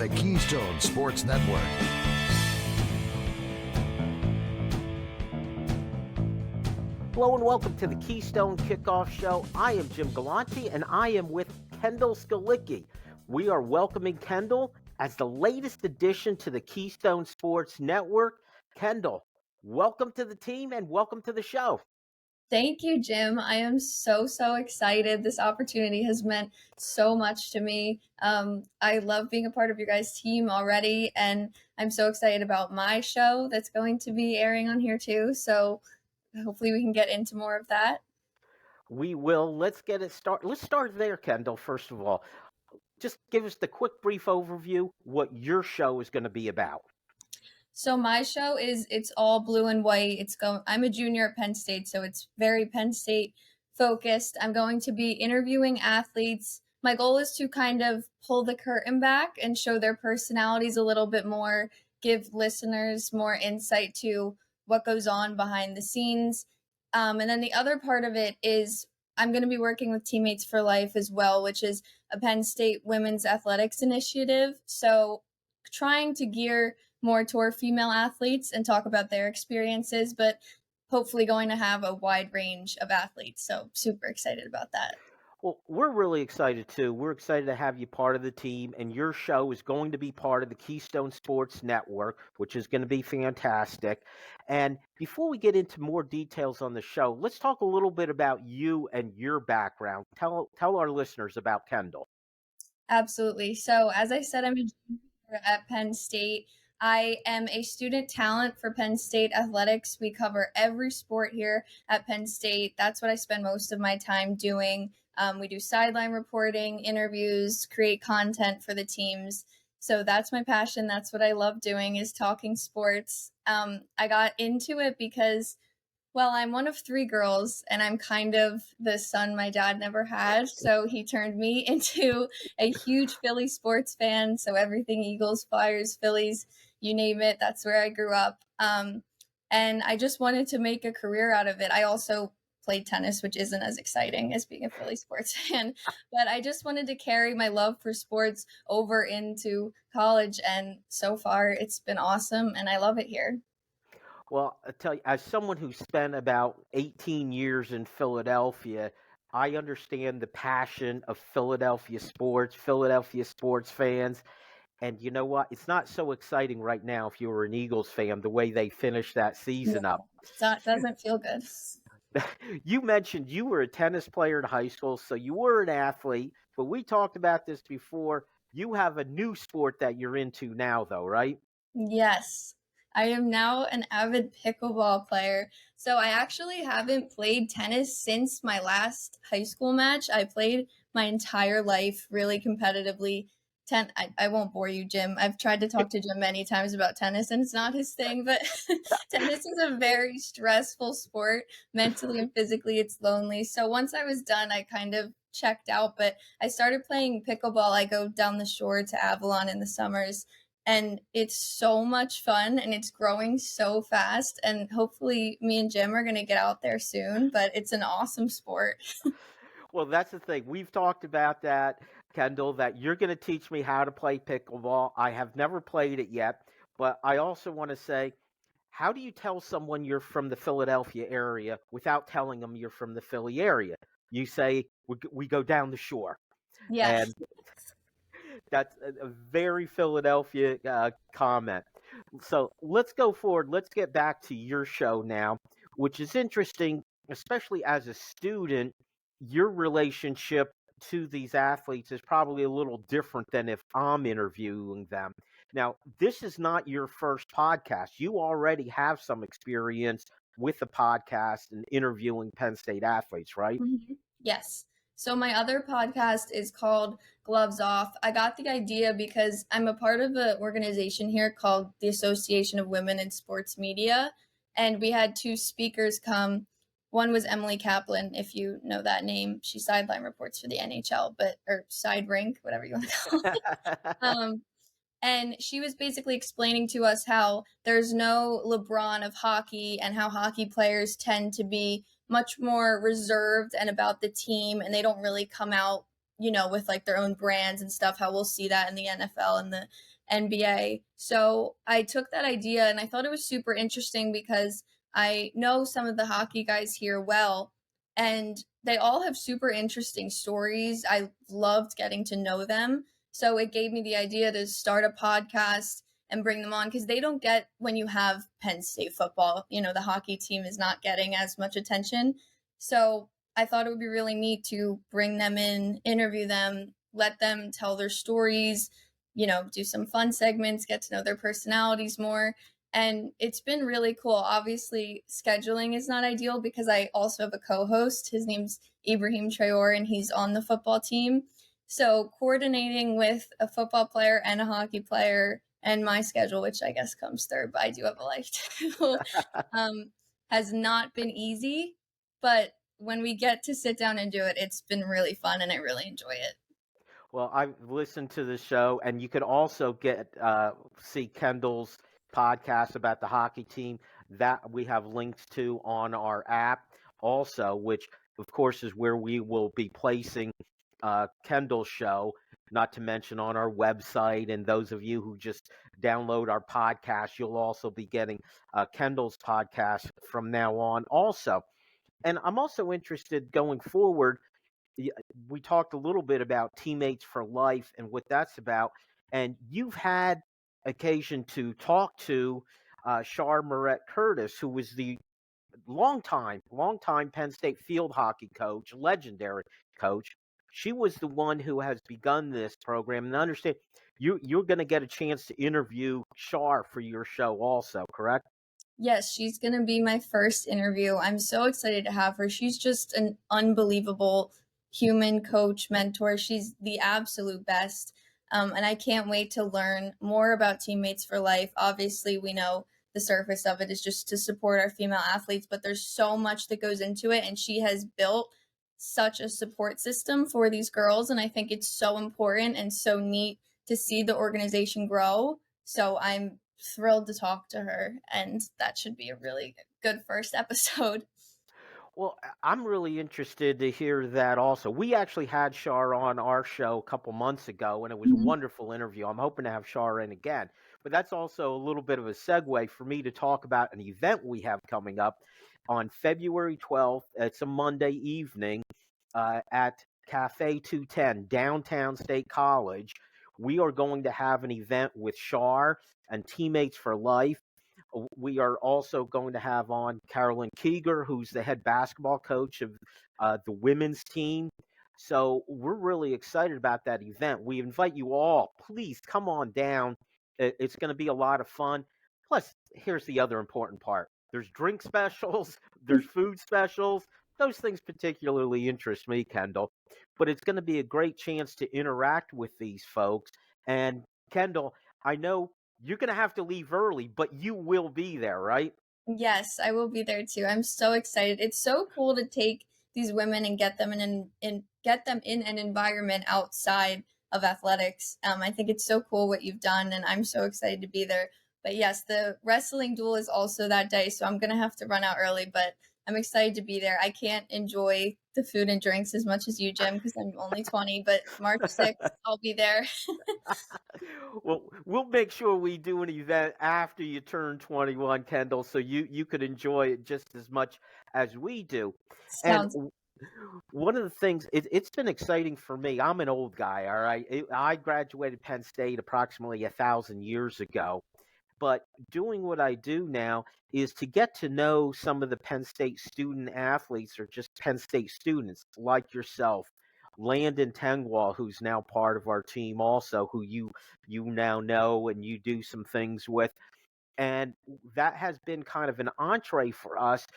the Keystone Sports Network. Hello and welcome to the Keystone Kickoff Show. I am Jim Galante and I am with Kendall Skalicky. We are welcoming Kendall as the latest addition to the Keystone Sports Network. Kendall, welcome to the team and welcome to the show. Thank you, Jim. I am so excited. This opportunity has meant so much to me. I love being a part of your guys' team already, and I'm so excited about my show that's going to be airing on here too. So hopefully we can get into more of that. We will. Let's get it started. Let's start there, Kendall, first of all. Just give us the quick, brief overview what your show is going to be about. So my show it's all blue and white. I'm a junior at Penn State, so it's very Penn State focused. I'm going to be interviewing athletes. My goal is to kind of pull the curtain back and show their personalities a little bit more, give listeners more insight to what goes on behind the scenes. And then the other part of it is I'm going to be working with Teammates for Life as well, which is a Penn State women's athletics initiative. So trying to gear more toward female athletes and talk about their experiences, but hopefully going to have a wide range of athletes. So super excited about that. Well, we're really excited too. We're excited to have you part of the team, and your show is going to be part of the Keystone Sports Network, which is going to be fantastic. And before we get into more details on the show, let's talk a little bit about you and your background. Tell our listeners about Kendall. Absolutely. So as I said, I'm a junior at Penn State. I am a student talent for Penn State athletics. We cover every sport here at Penn State. That's what I spend most of my time doing. We do sideline reporting, interviews, create content for the teams. So that's my passion. That's what I love doing, is talking sports. I got into it because, well, I'm one of three girls, and I'm kind of the son my dad never had. So he turned me into a huge Philly sports fan. So everything Eagles, Flyers, Phillies, you name it, that's where I grew up. And I just wanted to make a career out of it. I also played tennis, which isn't as exciting as being a Philly sports fan. But I just wanted to carry my love for sports over into college. And so far, it's been awesome, and I love it here. Well, I tell you, as someone who spent about 18 years in Philadelphia, I understand the passion of Philadelphia sports fans. And you know what? It's not so exciting right now if you were an Eagles fan, the way they finished that season up. That doesn't feel good. You mentioned you were a tennis player in high school, so you were an athlete. But we talked about this before. You have a new sport that you're into now, though, right? Yes. I am now an avid pickleball player. So I actually haven't played tennis since my last high school match. I played my entire life really competitively. I won't bore you, Jim. I've tried to talk to Jim many times about tennis, and it's not his thing, but tennis is a very stressful sport. Mentally and physically, it's lonely. So once I was done, I kind of checked out, but I started playing pickleball. I go down the shore to Avalon in the summers, and it's so much fun, and it's growing so fast. And hopefully me and Jim are going to get out there soon, but it's an awesome sport. Well, that's the thing. We've talked about that, Kendall, that you're going to teach me how to play pickleball. I have never played it yet, but I also want to say, how do you tell someone you're from the Philadelphia area without telling them you're from the Philly area? You say, we go down the shore. Yes. And that's a very Philadelphia comment. So let's go forward. Let's get back to your show now, which is interesting, especially as a student. Your relationship to these athletes is probably a little different than if I'm interviewing them. Now, this is not your first podcast. You already have some experience with the podcast and interviewing Penn State athletes, right? Mm-hmm. Yes. So my other podcast is called Gloves Off. I got the idea because I'm a part of an organization here called the Association of Women in Sports Media. And we had two speakers come. One was Emily Kaplan, if you know that name. She sideline reports for the NHL, or side rink, whatever you want to call it. And she was basically explaining to us how there's no LeBron of hockey, and how hockey players tend to be much more reserved and about the team, and they don't really come out, with like their own brands and stuff, how we'll see that in the NFL and the NBA. So I took that idea and I thought it was super interesting because I know some of the hockey guys here well, and they all have super interesting stories. I loved getting to know them. So it gave me the idea to start a podcast and bring them on because they don't get, when you have Penn State football, the hockey team is not getting as much attention. So I thought it would be really neat to bring them in, interview them, let them tell their stories, do some fun segments, get to know their personalities more. And it's been really cool. Obviously, scheduling is not ideal because I also have a co-host. His name's Ibrahim Traore, and he's on the football team. So coordinating with a football player and a hockey player and my schedule, which I guess comes third, but I do have a life too, has not been easy. But when we get to sit down and do it, it's been really fun and I really enjoy it. Well, I've listened to the show, and you can also see Kendall's podcast about the hockey team that we have links to on our app also, which of course is where we will be placing Kendall's show, not to mention on our website. And those of you who just download our podcast, you'll also be getting Kendall's podcast from now on also. And I'm also interested going forward. We talked a little bit about teammates for life and what that's about. And you've had occasion to talk to Shar Moret Curtis, who was the longtime Penn State field hockey coach, legendary coach. She was the one who has begun this program. And understand, you're going to get a chance to interview Shar for your show also, correct? Yes, she's going to be my first interview. I'm so excited to have her. She's just an unbelievable human coach, mentor. She's the absolute best. And I can't wait to learn more about Teammates for Life. Obviously, we know the surface of it is just to support our female athletes, but there's so much that goes into it. And she has built such a support system for these girls. And I think it's so important and so neat to see the organization grow. So I'm thrilled to talk to her, and that should be a really good first episode. Well, I'm really interested to hear that also. We actually had Shar on our show a couple months ago, and it was a wonderful interview. I'm hoping to have Shar in again. But that's also a little bit of a segue for me to talk about an event we have coming up on February 12th. It's a Monday evening at Cafe 210, downtown State College. We are going to have an event with Shar and Teammates for Life. We are also going to have on Carolyn Keeger, who's the head basketball coach of the women's team. So we're really excited about that event. We invite you all, please come on down. It's going to be a lot of fun. Plus, here's the other important part. There's drink specials, there's food specials. Those things particularly interest me, Kendall. But it's going to be a great chance to interact with these folks. And Kendall, I know you're going to have to leave early, but you will be there, right? Yes, I will be there too. I'm so excited. It's so cool to take these women and get them get them in an environment outside of athletics. I think it's so cool what you've done, and I'm so excited to be there. But yes, the wrestling duel is also that day, so I'm gonna have to run out early, but I'm excited to be there. I can't enjoy the food and drinks as much as you, Jim, because I'm only 20, but March 6th, I'll be there. Well, we'll make sure we do an event after you turn 21, Kendall, so you could enjoy it just as much as we do. And Sounds one of the things, it's been exciting for me. I'm an old guy, all right? I graduated Penn State approximately 1,000 years ago. But doing what I do now is to get to know some of the Penn State student athletes or just Penn State students like yourself. Landon Tengwall, who's now part of our team also, who you now know and you do some things with. And that has been kind of an entree for us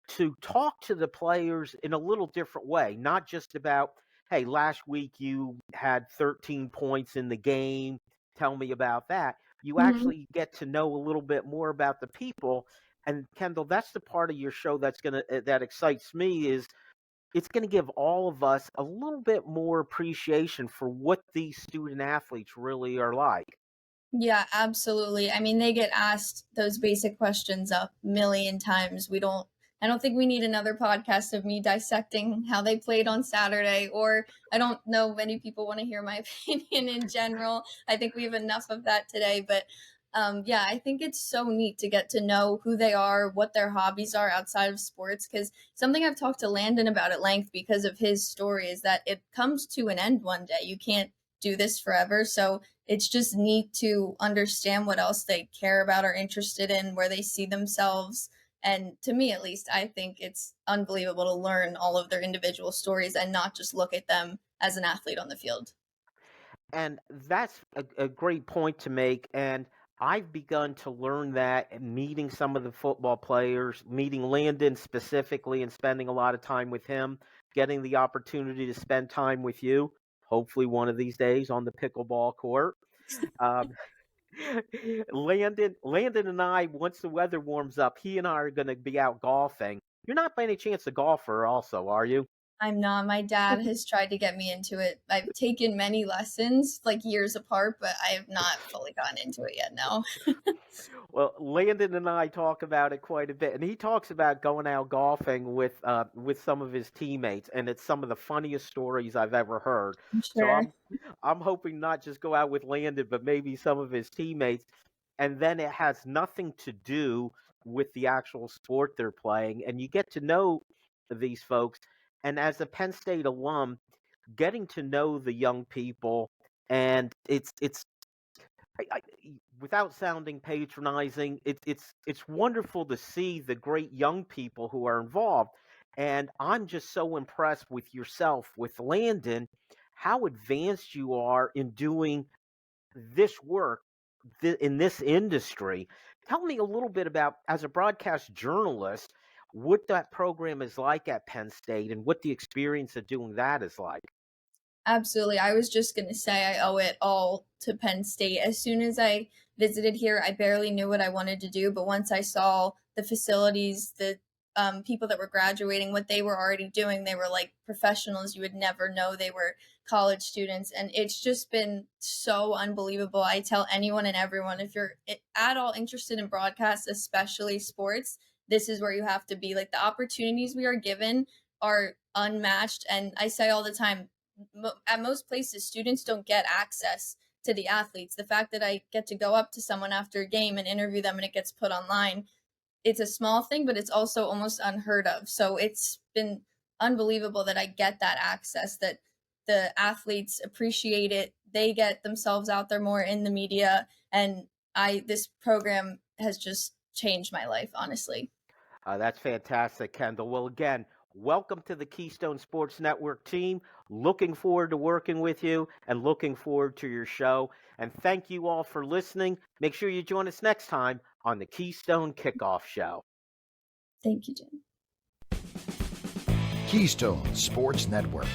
to talk to the players in a little different way, not just about, hey, last week you had 13 points in the game. Tell me about that. You Mhm. actually get to know a little bit more about the people. And Kendall, that's the part of your show that excites me is it's going to give all of us a little bit more appreciation for what these student athletes really are like. Yeah, absolutely. I mean, they get asked those basic questions a million times. We don't I don't think we need another podcast of me dissecting how they played on Saturday, or I don't know many people want to hear my opinion in general. I think we have enough of that today, but yeah, I think it's so neat to get to know who they are, what their hobbies are outside of sports. Because something I've talked to Landon about at length because of his story is that it comes to an end one day. You can't do this forever. So it's just neat to understand what else they care about or interested in, where they see themselves. And to me, at least, I think it's unbelievable to learn all of their individual stories and not just look at them as an athlete on the field. And that's a great point to make. And I've begun to learn that and meeting some of the football players, meeting Landon specifically and spending a lot of time with him, getting the opportunity to spend time with you, hopefully one of these days on the pickleball court. Um, Landon and I, once the weather warms up, he and I are going to be out golfing. You're not by any chance a golfer also, are you? I'm not. My dad has tried to get me into it. I've taken many lessons, like years apart, but I have not fully gotten into it yet. No. Well, Landon and I talk about it quite a bit, and he talks about going out golfing with some of his teammates, and it's some of the funniest stories I've ever heard. I'm So sure. I'm hoping not just go out with Landon, but maybe some of his teammates, and then it has nothing to do with the actual sport they're playing, and you get to know these folks. And as a Penn State alum, getting to know the young people, and it's I, without sounding patronizing, it's wonderful to see the great young people who are involved. And I'm just so impressed with yourself, with Landon, how advanced you are in doing this work in this industry. Tell me a little bit about, as a broadcast journalist, what that program is like at Penn State and what the experience of doing that is like. Absolutely. I was just going to say I owe it all to Penn State. As soon as I visited here, I barely knew what I wanted to do. But once I saw the facilities, the people that were graduating, what they were already doing, they were like professionals. You would never know they were college students. And it's just been so unbelievable. I tell anyone and everyone, if you're at all interested in broadcast, especially sports, this is where you have to be. Like, the opportunities we are given are unmatched. And I say all the time, at most places, students don't get access to the athletes. The fact that I get to go up to someone after a game and interview them and it gets put online, it's a small thing, but it's also almost unheard of. So it's been unbelievable that I get that access, that the athletes appreciate it. They get themselves out there more in the media. And this program has just changed my life, honestly. That's fantastic, Kendall. Well, again, welcome to the Keystone Sports Network team. Looking forward to working with you and looking forward to your show. And thank you all for listening. Make sure you join us next time on the Keystone Kickoff Show. Thank you, Jim. Keystone Sports Network.